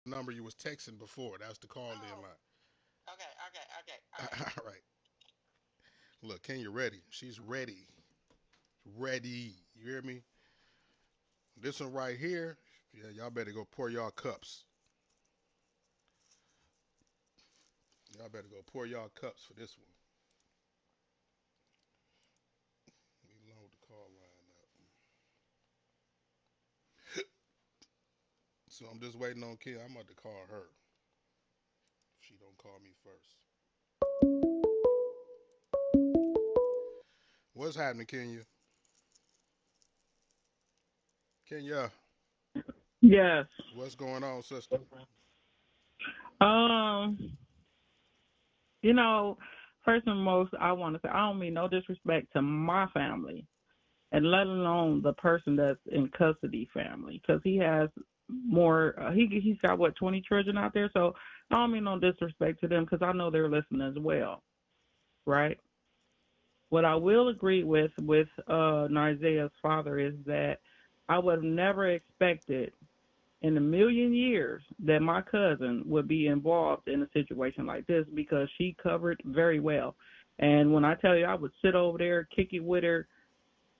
number you was texting before. That's the call in line. All right. All right. Look, Kenya ready. She's ready. Ready. You hear me? This one right here. Yeah, y'all better go pour y'all cups. Y'all better go pour y'all cups for this one. Let me load the call line up. So I'm just waiting on Kenya. I'm about to call her. If she don't call me first. What's happening, Kenya? Kenya, Yes. what's going on, sister? Um, you know, first and most, I want to say I don't mean no disrespect to my family, and let alone the person that's in custody family, because he has more. He's got what 20 children out there, so I don't mean no disrespect to them because I know they're listening as well, right? What I will agree with Isaiah's father is that I would have never expected in a million years that my cousin would be involved in a situation like this because she covered very well. And when I tell you I would sit over there, kick it with her,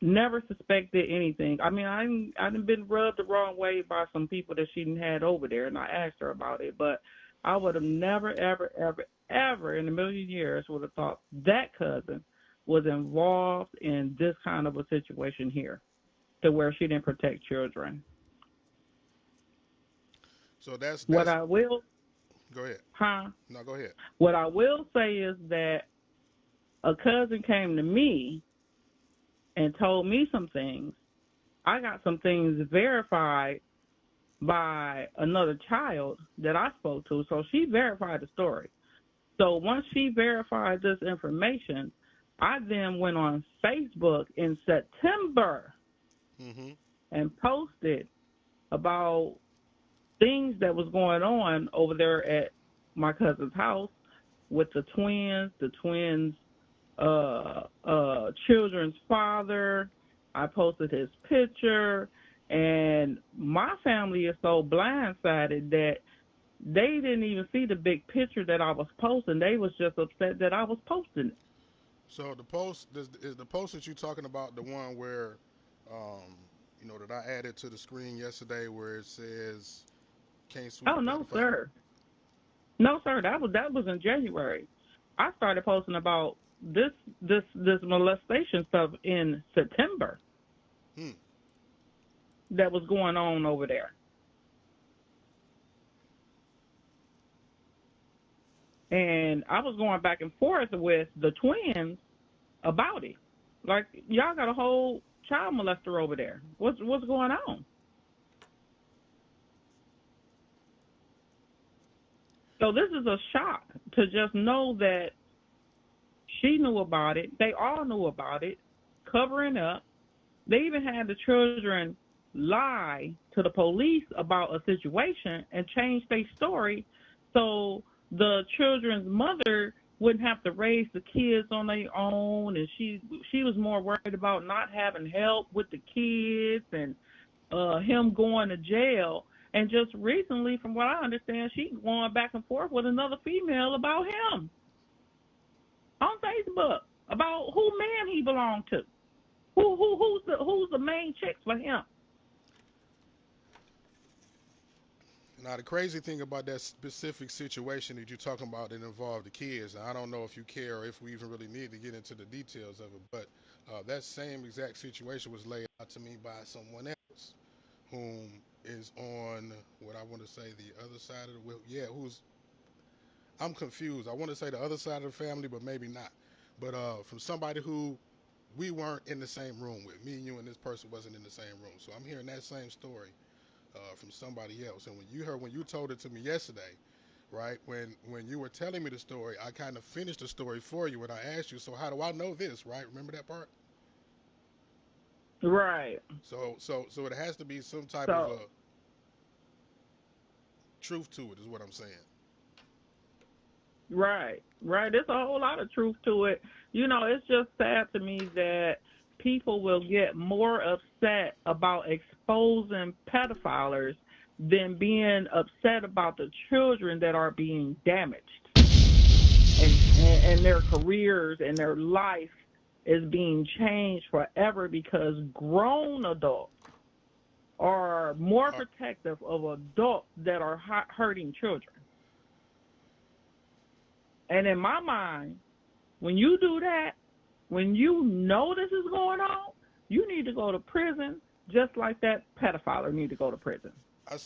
never suspected anything. I mean, I done been rubbed the wrong way by some people that she done had over there, and I asked her about it, but I would have never, ever, ever, ever in a million years would have thought that cousin was involved in this kind of a situation here to where she didn't protect children. So that's What that's. I will, Go ahead. huh? No, go ahead. What I will say is that a cousin came to me and told me some things. I got some things verified by another child that I spoke to. So she verified the story. So once she verified this information, I then went on Facebook in September Mm-hmm. and posted about things that was going on over there at my cousin's house with the twins children's father. I posted his picture, and my family is so blindsided that they didn't even see the big picture that I was posting. They was just upset that I was posting it. So the post is the post that you talking about the one where, um, that I added to the screen yesterday where it says can't sweep Oh a no, pedophile. sir. No, sir. That was in January. I started posting about this molestation stuff in September Hmm. that was going on over there. And I was going back and forth with the twins about it. Like y'all got a whole child molester over there. What's going on? So this is a shock to just know that she knew about it. They all knew about it, covering up. They even had the children lie to the police about a situation and change their story so the children's mother wouldn't have to raise the kids on their own, and she was more worried about not having help with the kids and him going to jail. And just recently, from what I understand, she going back and forth with another female about him on Facebook about who man he belonged to. Who's the main chicks for him? Now the crazy thing about that specific situation that you're talking about that involved the kids, I don't know if you care or if we even really need to get into the details of it, but that same exact situation was laid out to me by someone else whom is on what I want to say the other side of the wheel. Yeah, who's I'm confused. I want to say the other side of the family, but maybe not. But from somebody who we weren't in the same room with. Me and you and this person wasn't in the same room. So I'm hearing that same story from somebody else. And when you told it to me yesterday, right? When you were telling me the story, I kind of finished the story for you, and I asked you, so how do I know this? Right? Remember that part? Right. So it has to be some type of So a truth to it, is what I'm saying. right. There's a whole lot of truth to it. It's just sad to me that people will get more upset about exposing pedophiles than being upset about the children that are being damaged and their careers and their life is being changed forever because grown adults are more protective of adults that are hurting children. And in my mind, when you do that, when you know this is going on, you need to go to prison just like that pedophile need to go to prison.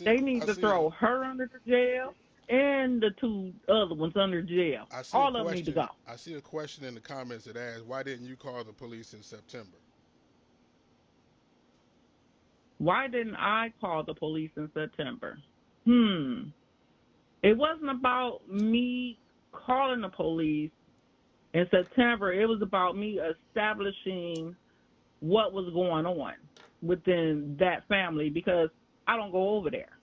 They need to throw her under the jail and the two other ones under jail. All of them need to go. I see a question in the comments that asks, why didn't you call the police in September? Why didn't I call the police in September? It wasn't about me calling the police in September. It was about me establishing what was going on within that family because I don't go over there.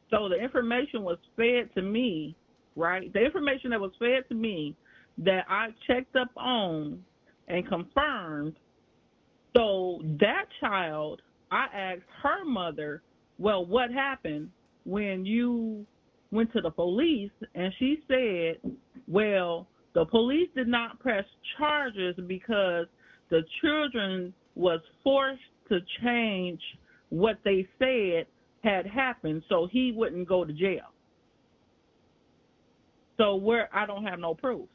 So the information was fed to me, right? The information that was fed to me that I checked up on and confirmed. So that child, I asked her mother, well, what happened when you went to the police? And she said, well, the police did not press charges because the children was forced to change what they said had happened so he wouldn't go to jail. So I don't have no proof.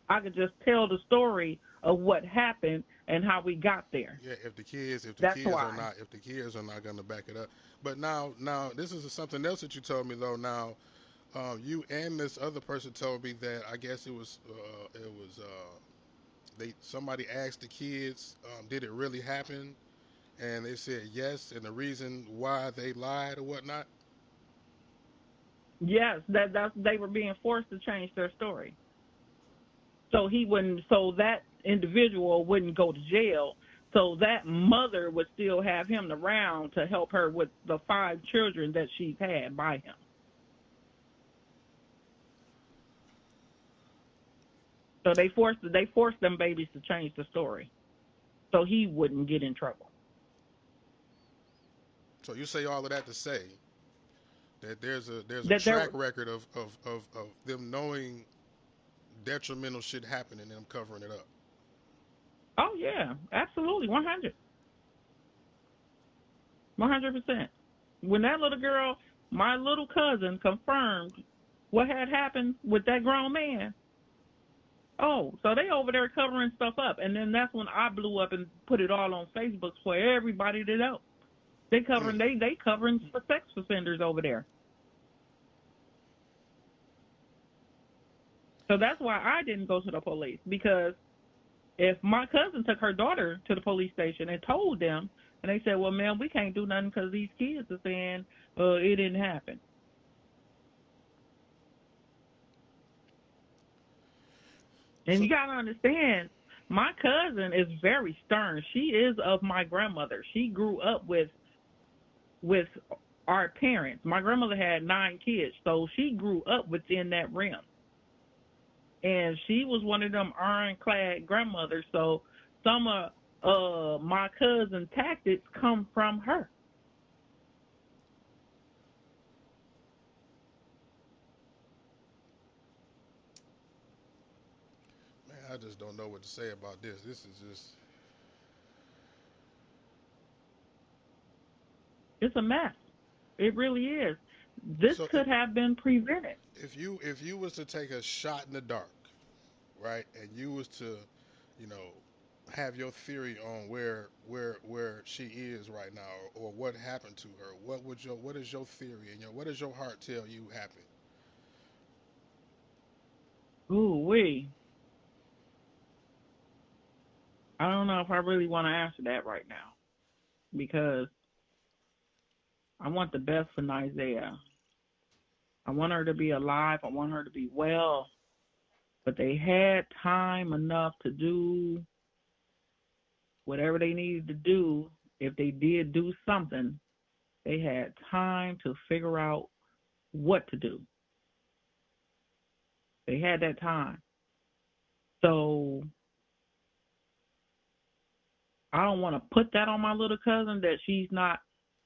I could just tell the story of what happened and how we got there. Yeah, if the kids are not going to back it up. But now this is something else that you told me though. Now, you and this other person told me that I guess somebody asked the kids, did it really happen? And they said yes, and the reason why they lied or whatnot. Yes, that they were being forced to change their story. So that individual wouldn't go to jail. So that mother would still have him around to help her with the 5 children that she's had by him. So they forced them babies to change the story, so he wouldn't get in trouble. So you say all of that to say that there's a track record of them knowing detrimental shit happening and them covering it up. Oh yeah, absolutely, 100%. When that little girl, my little cousin, confirmed what had happened with that grown man. Oh, so they over there covering stuff up, and then that's when I blew up and put it all on Facebook for everybody to know. They covering sex offenders over there. So that's why I didn't go to the police, because if my cousin took her daughter to the police station and told them, and they said, well, man, we can't do nothing because these kids are saying it didn't happen. And you got to understand, my cousin is very stern. She is of my grandmother. She grew up with our parents. My grandmother had 9 kids, so she grew up within that realm. And she was one of them ironclad grandmothers, so some of my cousin's tactics come from her. Man, I just don't know what to say about this. This is just... It's a mess. It really is. This could have been prevented. If you was to take a shot in the dark, right, and you was to, have your theory on where she is right now, or what happened to her, what is your theory, and what does your heart tell you happened? Ooh-wee. I don't know if I really want to answer that right now, because I want the best for Nizea. I want her to be alive. I want her to be well. But they had time enough to do whatever they needed to do. If they did do something, they had time to figure out what to do. They had that time. So I don't want to put that on my little cousin, that she's not,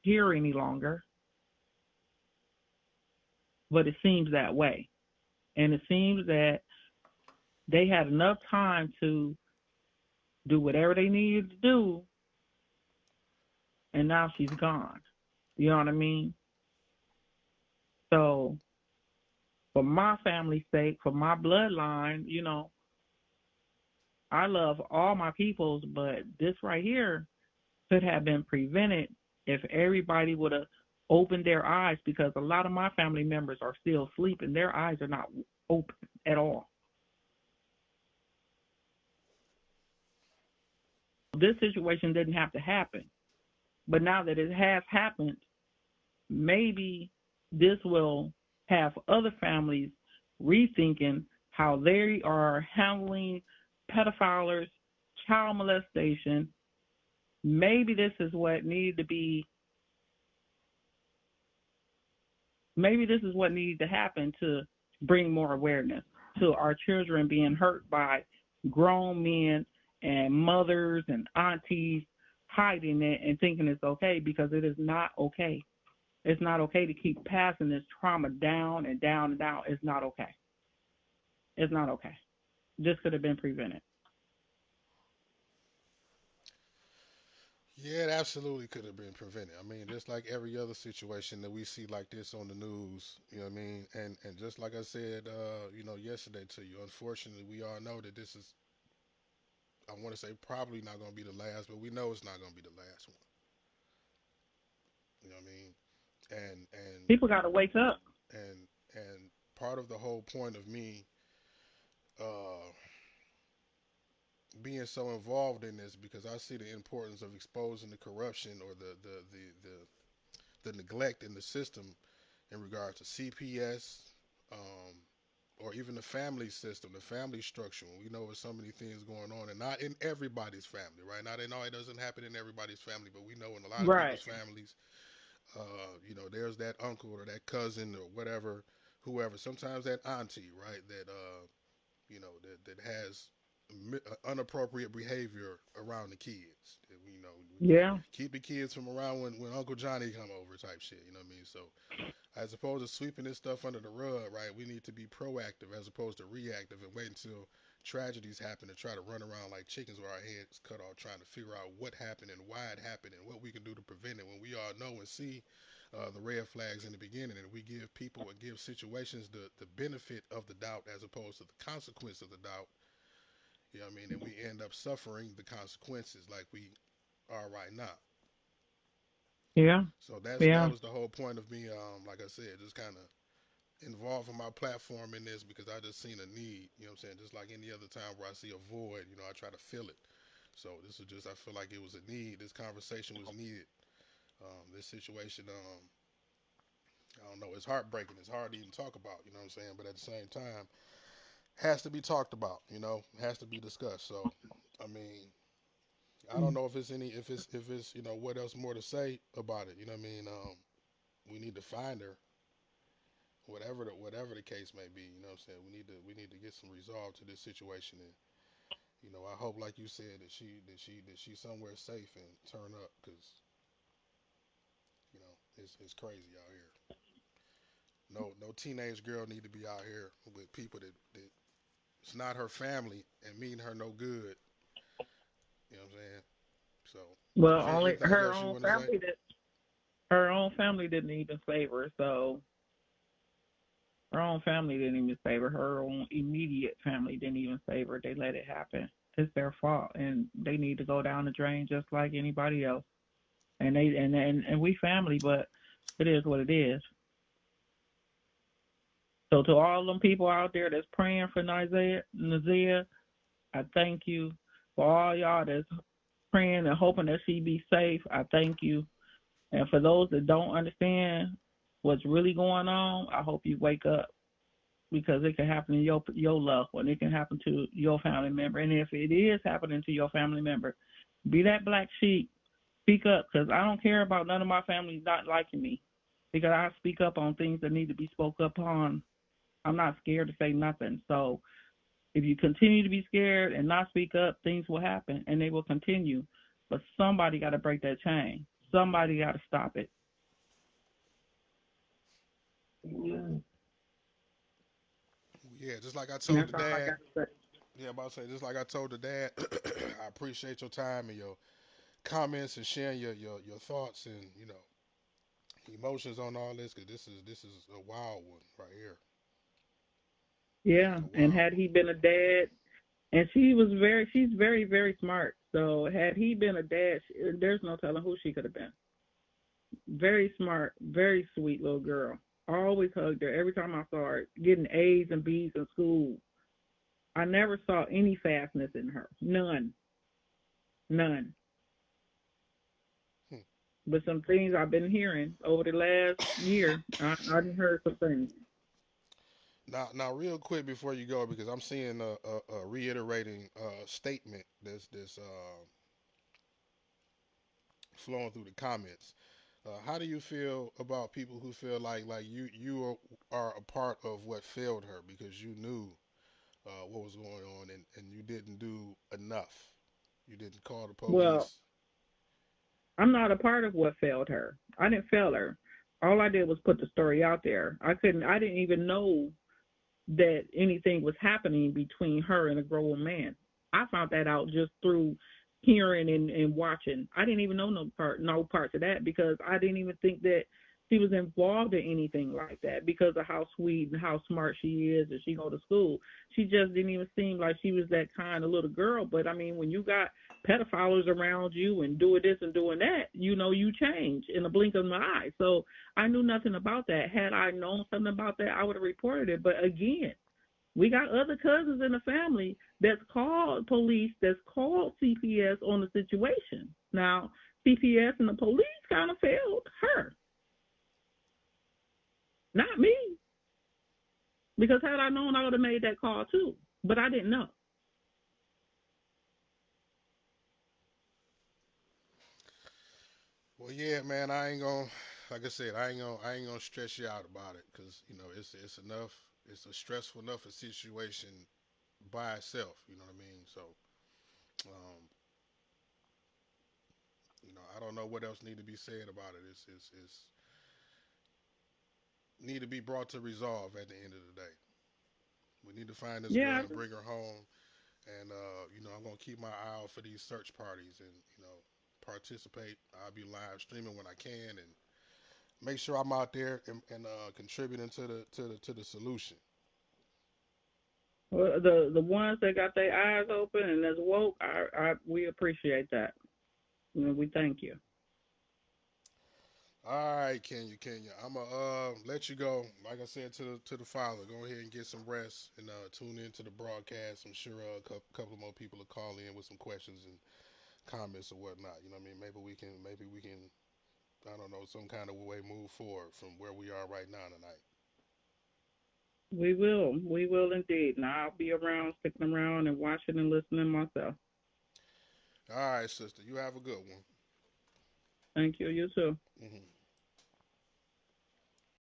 here any longer, but it seems that way. And it seems that they had enough time to do whatever they needed to do, and now she's gone. You know what I mean? So, for my family's sake, for my bloodline, I love all my peoples, but this right here could have been prevented if everybody would have opened their eyes, because a lot of my family members are still sleeping. Their eyes are not open at all. This situation didn't have to happen. But now that it has happened, maybe this will have other families rethinking how they are handling pedophiles, child molestation. Maybe this is what needed to be. Maybe this is what needed to happen to bring more awareness to our children being hurt by grown men and mothers and aunties hiding it and thinking it's okay, because it is not okay. It's not okay to keep passing this trauma down and down and down. It's not okay. It's not okay. This could have been prevented. Yeah, it absolutely could have been prevented. I mean, just like every other situation that we see like this on the news, you know what I mean? And just like I said, yesterday to you, unfortunately, we all know that this is, I want to say, probably not going to be the last, but we know it's not going to be the last one. You know what I mean? And People got to wake up. and part of the whole point of me uh, being so involved in this, because I see the importance of exposing the corruption or the neglect in the system in regard to CPS, um, or even the family system, the family structure. We know there's so many things going on, and not in everybody's family, right? Now, they know it doesn't happen in everybody's family, but we know in a lot of Right. people's families, there's that uncle or that cousin or whatever, whoever. Sometimes that auntie, right? That has inappropriate behavior around the kids. Yeah. Keep the kids from around when Uncle Johnny come over, type shit. You know what I mean? So as opposed to sweeping this stuff under the rug, right? We need to be proactive as opposed to reactive and wait until tragedies happen and try to run around like chickens with our heads cut off, trying to figure out what happened and why it happened and what we can do to prevent it. When we all know and see the red flags in the beginning, and we give people and give situations the benefit of the doubt as opposed to the consequence of the doubt. You know what I mean? And we end up suffering the consequences like we are right now. Yeah. So that Yeah. was the whole point of me. Like I said, just kind of involving my platform in this because I just seen a need. You know what I'm saying? Just like any other time where I see a void, I try to fill it. So this is just, I feel like it was a need. This conversation was needed. This situation, I don't know, it's heartbreaking. It's hard to even talk about. You know what I'm saying? But at the same time, has to be talked about. Has to be discussed. So, I mean, I don't know if it's what else more to say about it. You know what I mean? We need to find her, whatever the case may be. You know what I'm saying? We need to get some resolve to this situation, and I hope, like you said, that she's somewhere safe and turn up, because it's crazy out here. No teenage girl need to be out here with people that it's not her family and mean her no good. You know what I'm saying? So, Well, only anything else you want to say? her own family didn't even save her. So her own family didn't even save her. Her own immediate family didn't even save her. They let it happen. It's their fault, and they need to go down the drain just like anybody else. And we family, but it is what it is. So to all them people out there that's praying for Nazia, I thank you. For all y'all that's praying and hoping that she be safe, I thank you. And for those that don't understand what's really going on, I hope you wake up, because it can happen to your loved one. It can happen to your family member. And if it is happening to your family member, be that black sheep. Speak up, because I don't care about none of my family not liking me, because I speak up on things that need to be spoke up on. I'm not scared to say nothing. So if you continue to be scared and not speak up, things will happen, and they will continue. But somebody got to break that chain. Somebody got to stop it. yeah, just like I And told that's the all I dad. got to say. Yeah, I'm about to say just like I told the dad. I appreciate your time and your comments and sharing your thoughts and emotions on all this, because this is a wild one right here. This is Yeah, a and wild had one. he been a dad, and she's very, very smart. So had he been a dad, there's no telling who she could have been. Very smart, very sweet little girl. Always hugged her every time I saw her, getting A's and B's in school. I never saw any fastness in her. None. None. Hmm. But some things I've been hearing over the last year, I done heard some things. Now, real quick before you go, because I'm seeing a reiterating statement this flowing through the comments. How do you feel about people who feel like you are a part of what failed her because you knew what was going on, and you didn't do enough? You didn't call the Well, police. I'm not a part of what failed her. I didn't fail her. All I did was put the story out there. I didn't even know that anything was happening between her and a grown man. I found that out just through hearing and watching. I didn't even know no parts of that because I didn't even think that she was involved in anything like that because of how sweet and how smart she is and she go to school. She just didn't even seem like she was that kind of little girl. But I mean, when you got pedophiles around you and doing this and doing that, you change in a blink of an eye. So I knew nothing about that. Had I known something about that, I would have reported it. But again, we got other cousins in the family that's called police, that's called CPS on the situation. Now, CPS and the police kind of failed her, not me. Because had I known, I would have made that call too. But I didn't know. Well, yeah, man, I ain't gonna, like I said, I ain't gonna stress you out about it, because it's enough. It's a stressful enough a situation by itself. You know what I mean? So, um, I don't know what else need to be said about it. It's need to be brought to resolve at the end of the day. We need to find this girl Yeah, and bring her home. And I'm gonna keep my eye out for these search parties and participate. I'll be live streaming when I can and make sure I'm out there and contributing to the solution. well, the ones that got their eyes open and that's woke, we appreciate that. We thank you. All right, Kenya. I'ma let you go. Like I said to the father, go ahead and get some rest and tune into the broadcast. I'm sure a couple more people will call in with some questions and comments or whatnot. You know what I mean? Maybe we can I don't know, some kind of way move forward from where we are right now tonight. We will. We will indeed. And I'll be around, sticking around and watching and listening myself. All right, sister. You have a good one. Thank you. You too. Hmm.